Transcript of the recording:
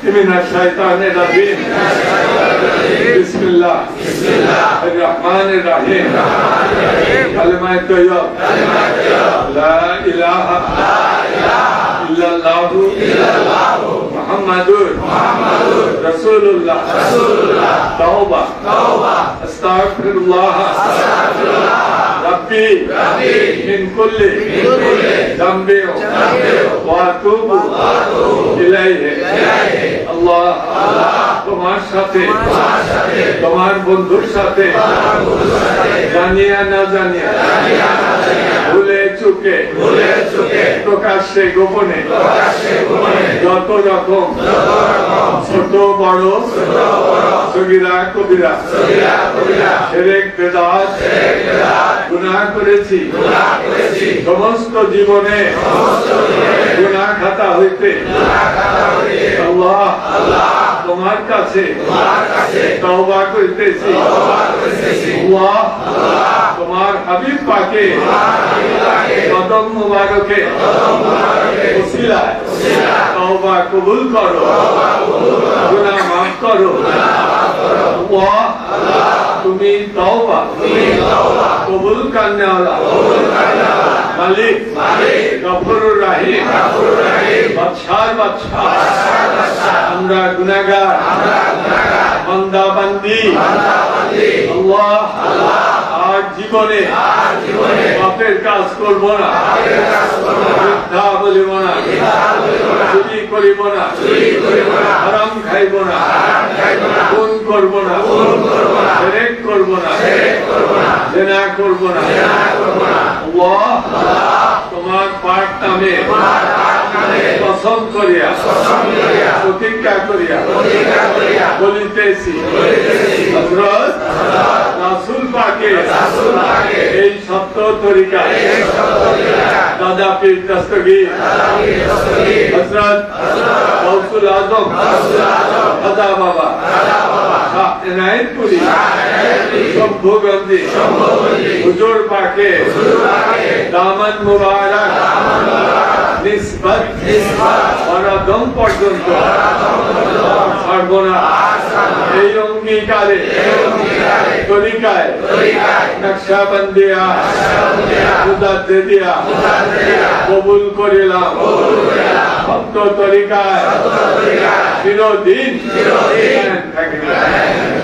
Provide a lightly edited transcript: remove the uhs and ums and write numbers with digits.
من الشيطان الرجيم بسم الله الرحمن الرحيم كلمة طيبة لا إله إلا الله محمد رسول الله توبة أستغفر الله ربي من كل ذنب وأتوب إليه আল্লাহ তোমার সাথে তোমার বন্ধুর সাথে জানিয়া না জানিয়া ভুলে চুকে প্রকাশ্যে গোপনে যত রকম ছোট বড় সগীরা কবিরা শিরক বিদআত গুনাহ করেছি সমস্ত জীবনে গুনাহ খাতা হইতে আল্লাহ তোমার কাছে তওবা করিতেছি আল্লাহ তোমার হাবিব পাকে কদম মুবারকে ওসিলায় তওবা কবুল করো গুনাহ মাফ করো আল্লাহ তুমি তওবা কবুল করনে वाला মালিক গফুরুর রহিম বাদশার বাদশাহ আমরা গুনাহগার বান্দা বান্দি আল্লাহ আজ জীবনে পাপের কাজ করব না মিথ্যা বলিব না চুরি করিব না হারাম খাইব না খুন করব না শিরক করব না জিনা করব না আল্লাহ তোমার পাক নামে কসম করিয়া প্রতিজ্ঞা করিয়া বলিতেছি হযরত রাসূল পাকের এই সত্য তরিকা দাদা পীর দস্তগীর হযরত গাউসুল আজম দাদা বাবা শাহ ইনায়েতপুরী শম্ভুগঞ্জি হুজুর পাকে দামন মুবারক নিসবত অনাদম পর্যন্ত ছাড়বো না এই অঙ্গীকারে তরিকায় নকশাবন্দিয়া মুদাদ্দিদিয়া কবুল করিলাম সত্য তরিকায় চিরদিন থাকিলাম।